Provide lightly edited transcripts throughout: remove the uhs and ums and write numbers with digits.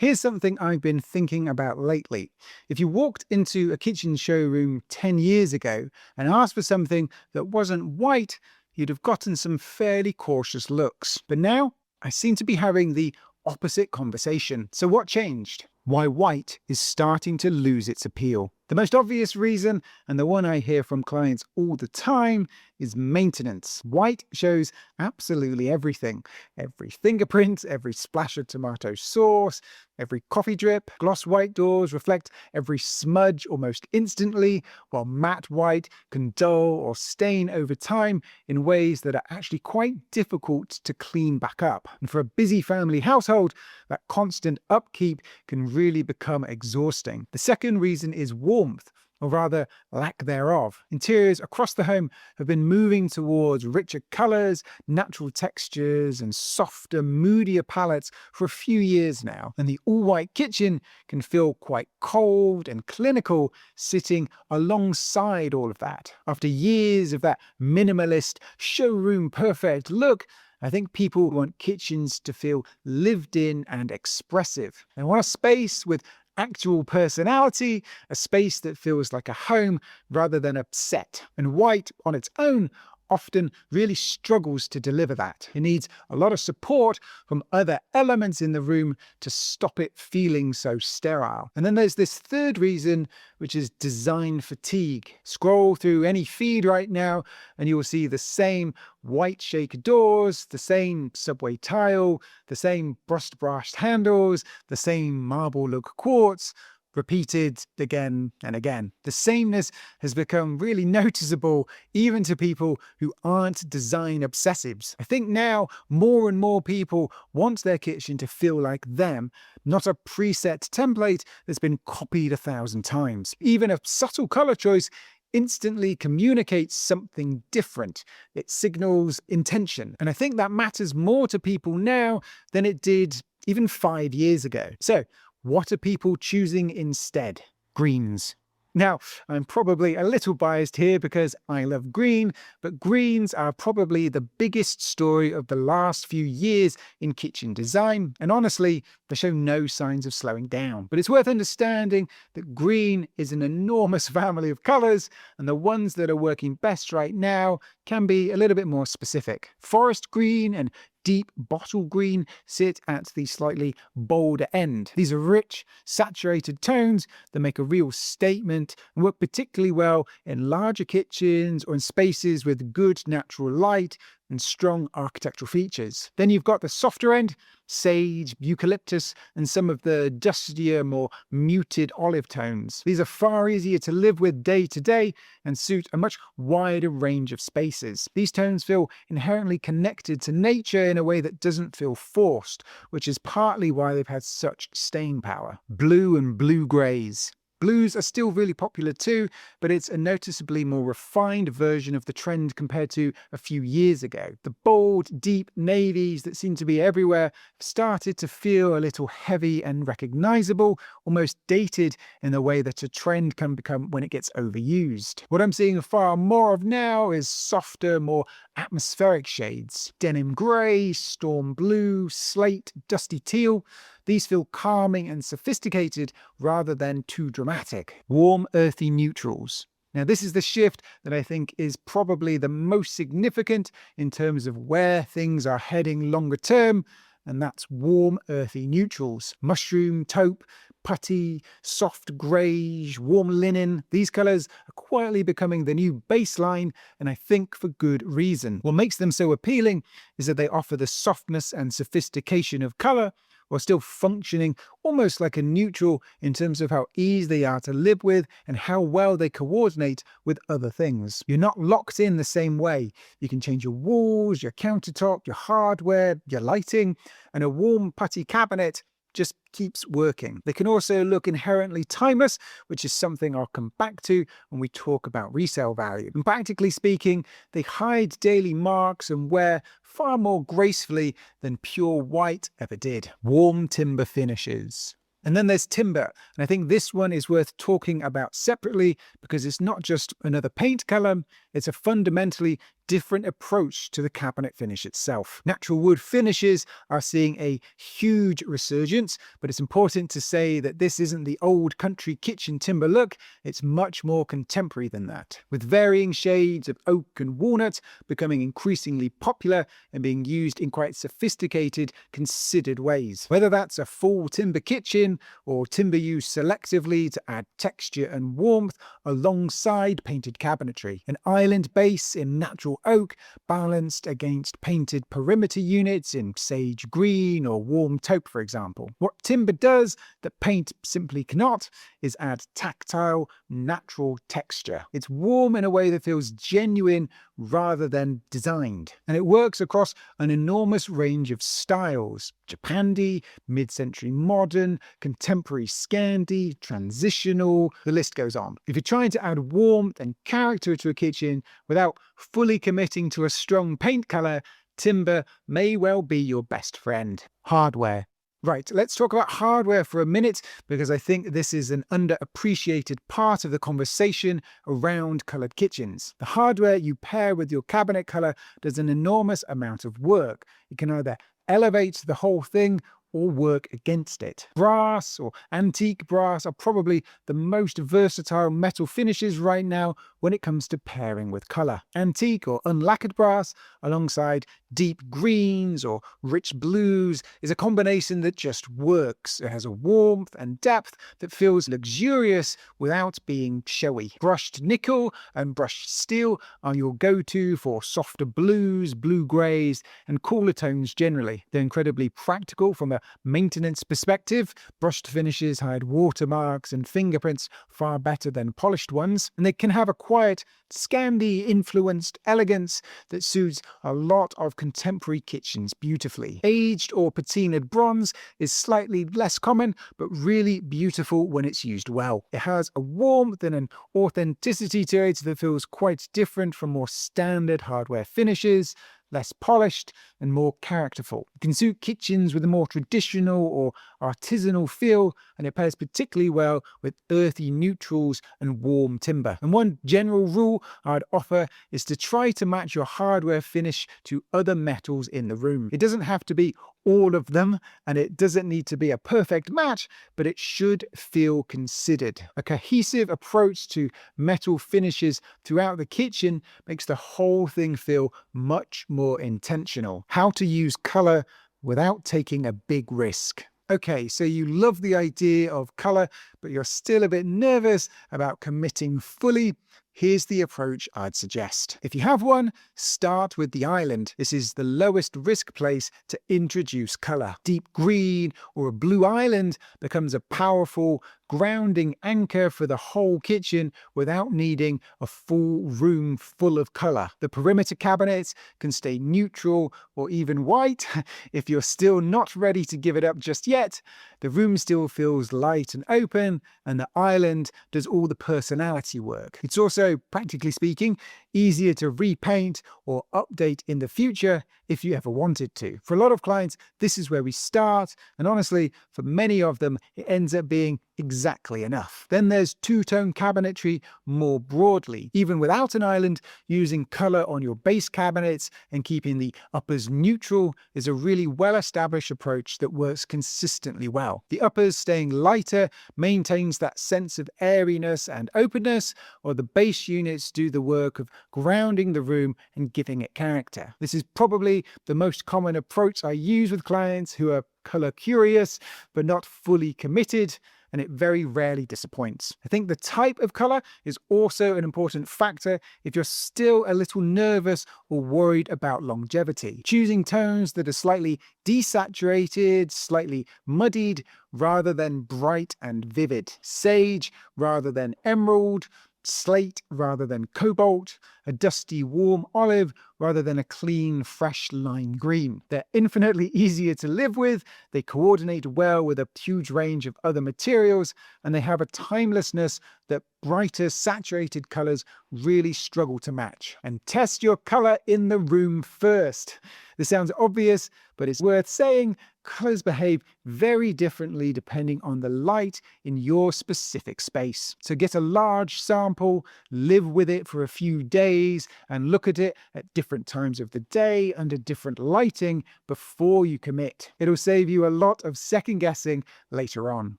Here's something I've been thinking about lately. If you walked into a kitchen showroom 10 years ago and asked for something that wasn't white, you'd have gotten some fairly cautious looks. But now, I seem to be having the opposite conversation. So what changed? Why white is starting to lose its appeal. The most obvious reason, and the one I hear from clients all the time, is maintenance. White shows absolutely everything. Every fingerprint, every splash of tomato sauce, every coffee drip. Gloss white doors reflect every smudge almost instantly, while matte white can dull or stain over time in ways that are actually quite difficult to clean back up. And for a busy family household, that constant upkeep can really become exhausting. The second reason is warmth, or rather lack thereof. Interiors across the home have been moving towards richer colours, natural textures, and softer, moodier palettes for a few years now, and the all-white kitchen can feel quite cold and clinical sitting alongside all of that. After years of that minimalist, showroom-perfect look, I think people want kitchens to feel lived in and expressive. They want a space with actual personality, a space that feels like a home rather than a set. And white on its own often really struggles to deliver that. It needs a lot of support from other elements in the room to stop it feeling so sterile. And then there's this third reason, which is design fatigue. Scroll through any feed right now and you will see the same white shake doors, the same subway tile, the same brushed handles, the same marble look quartz, repeated again and again. The sameness has become really noticeable even to people who aren't design obsessives. I think now more and more people want their kitchen to feel like them, not a preset template that's been copied 1,000 times. Even a subtle color choice instantly communicates something different. It signals intention. And I think that matters more to people now than it did even 5 years ago. So, what are people choosing instead? Greens. Now, I'm probably a little biased here because I love green, but greens are probably the biggest story of the last few years in kitchen design, and honestly, they show no signs of slowing down. But it's worth understanding that green is an enormous family of colours, and the ones that are working best right now can be a little bit more specific. Forest green and deep bottle green sit at the slightly bolder end. These are rich, saturated tones that make a real statement and work particularly well in larger kitchens or in spaces with good natural light and strong architectural features. Then you've got the softer end, sage, eucalyptus, and some of the dustier, more muted olive tones. These are far easier to live with day to day and suit a much wider range of spaces. These tones feel inherently connected to nature in a way that doesn't feel forced, which is partly why they've had such staying power. Blue and blue greys. Blues are still really popular too, but it's a noticeably more refined version of the trend compared to a few years ago. The bold, deep navies that seem to be everywhere have started to feel a little heavy and recognizable, almost dated in the way that a trend can become when it gets overused. What I'm seeing far more of now is softer, more atmospheric shades. Denim grey, storm blue, slate, dusty teal. These feel calming and sophisticated rather than too dramatic. Warm, earthy neutrals. Now, this is the shift that I think is probably the most significant in terms of where things are heading longer term, and that's warm, earthy neutrals. Mushroom, taupe, putty, soft greige, warm linen. These colours are quietly becoming the new baseline, and I think for good reason. What makes them so appealing is that they offer the softness and sophistication of colour, while still functioning almost like a neutral in terms of how easy they are to live with and how well they coordinate with other things. You're not locked in the same way. You can change your walls, your countertop, your hardware, your lighting, and a warm putty cabinet just keeps working. They can also look inherently timeless, which is something I'll come back to when we talk about resale value. And practically speaking, they hide daily marks and wear far more gracefully than pure white ever did. Warm timber finishes. And then there's timber, and I think this one is worth talking about separately because it's not just another paint color, it's a fundamentally different approach to the cabinet finish itself. Natural wood finishes are seeing a huge resurgence, but it's important to say that this isn't the old country kitchen timber look. It's much more contemporary than that, with varying shades of oak and walnut becoming increasingly popular and being used in quite sophisticated, considered ways. Whether that's a full timber kitchen or timber used selectively to add texture and warmth alongside painted cabinetry. An island base in natural oak balanced against painted perimeter units in sage green or warm taupe, for example. What timber does that paint simply cannot is add tactile, natural texture. It's warm in a way that feels genuine rather than designed. And it works across an enormous range of styles: Japandi, mid-century modern, contemporary Scandi, transitional, the list goes on. If you're trying to add warmth and character to a kitchen without fully committing to a strong paint colour, timber may well be your best friend. Hardware. Right, let's talk about hardware for a minute, because I think this is an underappreciated part of the conversation around coloured kitchens. The hardware you pair with your cabinet colour does an enormous amount of work. It can either elevate the whole thing or work against it. Brass or antique brass are probably the most versatile metal finishes right now when it comes to pairing with colour. Antique or unlacquered brass alongside deep greens or rich blues is a combination that just works. It has a warmth and depth that feels luxurious without being showy. Brushed nickel and brushed steel are your go-to for softer blues, blue-greys, and cooler tones generally. They're incredibly practical from a maintenance perspective. Brushed finishes hide watermarks and fingerprints far better than polished ones, and they can have a quiet, Scandi-influenced elegance that suits a lot of contemporary kitchens beautifully. Aged or patinaed bronze is slightly less common, but really beautiful when it's used well. It has a warmth and an authenticity to it that feels quite different from more standard hardware finishes, less polished and more characterful. It can suit kitchens with a more traditional or artisanal feel, and it pairs particularly well with earthy neutrals and warm timber. And one general rule I'd offer is to try to match your hardware finish to other metals in the room. It doesn't have to be all of them, and it doesn't need to be a perfect match, but it should feel considered. A cohesive approach to metal finishes throughout the kitchen makes the whole thing feel much more intentional. How to use colour without taking a big risk. Okay, so you love the idea of colour, but you're still a bit nervous about committing fully. Here's the approach I'd suggest. If you have one, start with the island. This is the lowest risk place to introduce colour. Deep green or a blue island becomes a powerful, grounding anchor for the whole kitchen without needing a full room full of colour. The perimeter cabinets can stay neutral or even white if you're still not ready to give it up just yet. The room still feels light and open, and the island does all the personality work. It's also, practically speaking, easier to repaint or update in the future if you ever wanted to. For a lot of clients, this is where we start, and honestly, for many of them, it ends up being exactly enough. Then there's two-tone cabinetry more broadly. Even without an island, using colour on your base cabinets and keeping the uppers neutral is a really well-established approach that works consistently well. The uppers staying lighter maintains that sense of airiness and openness, while the base units do the work of grounding the room and giving it character. This is probably the most common approach I use with clients who are colour curious but not fully committed, and it very rarely disappoints. I think the type of colour is also an important factor if you're still a little nervous or worried about longevity. Choosing tones that are slightly desaturated, slightly muddied, rather than bright and vivid. Sage rather than emerald, slate rather than cobalt, a dusty warm olive rather than a clean fresh lime green. They're infinitely easier to live with, they coordinate well with a huge range of other materials, and they have a timelessness that brighter saturated colours really struggle to match. And test your colour in the room first. This sounds obvious, but it's worth saying Colors behave very differently depending on the light in your specific space. So get a large sample, live with it for a few days, and look at it at different times of the day under different lighting before you commit. It'll save you a lot of second guessing later on.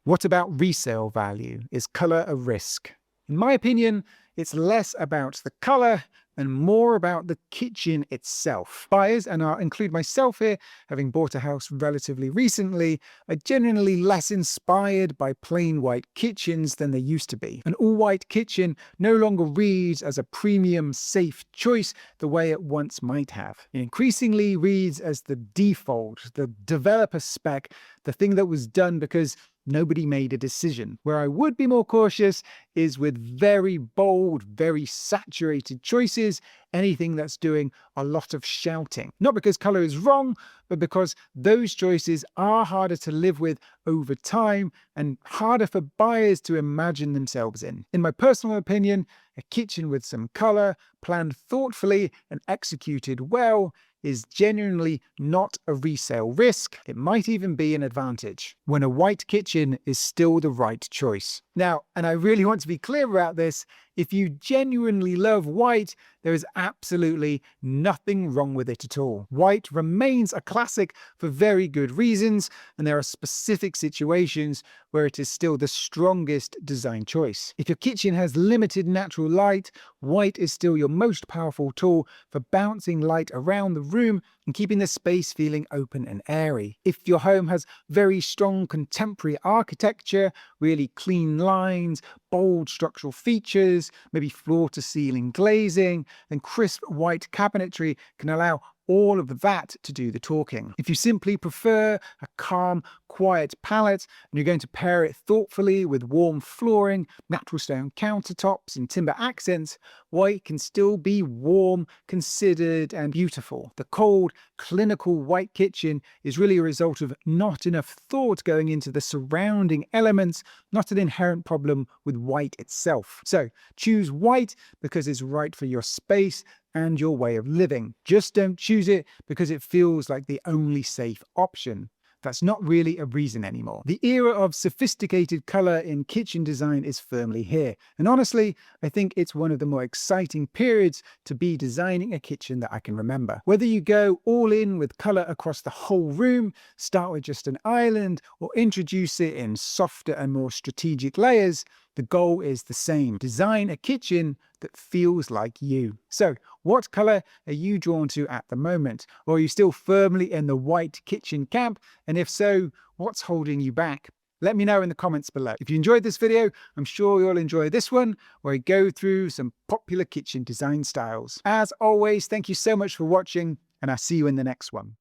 What about resale value? Is color a risk? In my opinion, it's less about the color and more about the kitchen itself. Buyers, and I'll include myself here, having bought a house relatively recently, are generally less inspired by plain white kitchens than they used to be. An all-white kitchen no longer reads as a premium, safe choice the way it once might have. It increasingly reads as the default, the developer spec, the thing that was done because nobody made a decision. Where I would be more cautious is with very bold, very saturated choices, anything that's doing a lot of shouting. Not because color is wrong, but because those choices are harder to live with over time and harder for buyers to imagine themselves in. In my personal opinion, a kitchen with some color, planned thoughtfully and executed well, is genuinely not a resale risk. It might even be an advantage, when a white kitchen is still the right choice. Now, and I really want to be clear about this, if you genuinely love white, there is absolutely nothing wrong with it at all. White remains a classic for very good reasons, and there are specific situations where it is still the strongest design choice. If your kitchen has limited natural light, white is still your most powerful tool for bouncing light around the room and keeping the space feeling open and airy. If your home has very strong contemporary architecture, really clean lines, bold structural features, maybe floor-to-ceiling glazing, then crisp white cabinetry can allow all of that to do the talking. If you simply prefer a calm, quiet palette and you're going to pair it thoughtfully with warm flooring, natural stone countertops and timber accents, white can still be warm, considered and beautiful. The cold, clinical white kitchen is really a result of not enough thought going into the surrounding elements, not an inherent problem with white itself. So choose white because it's right for your space and your way of living. Just don't choose it because it feels like the only safe option. That's not really a reason anymore. The era of sophisticated color in kitchen design is firmly here. And honestly, I think it's one of the more exciting periods to be designing a kitchen that I can remember. Whether you go all in with color across the whole room, start with just an island, or introduce it in softer and more strategic layers, the goal is the same. Design a kitchen that feels like you. So, what color are you drawn to at the moment? Or are you still firmly in the white kitchen camp? And if so, what's holding you back? Let me know in the comments below. If you enjoyed this video, I'm sure you'll enjoy this one, where I go through some popular kitchen design styles. As always, thank you so much for watching, and I'll see you in the next one.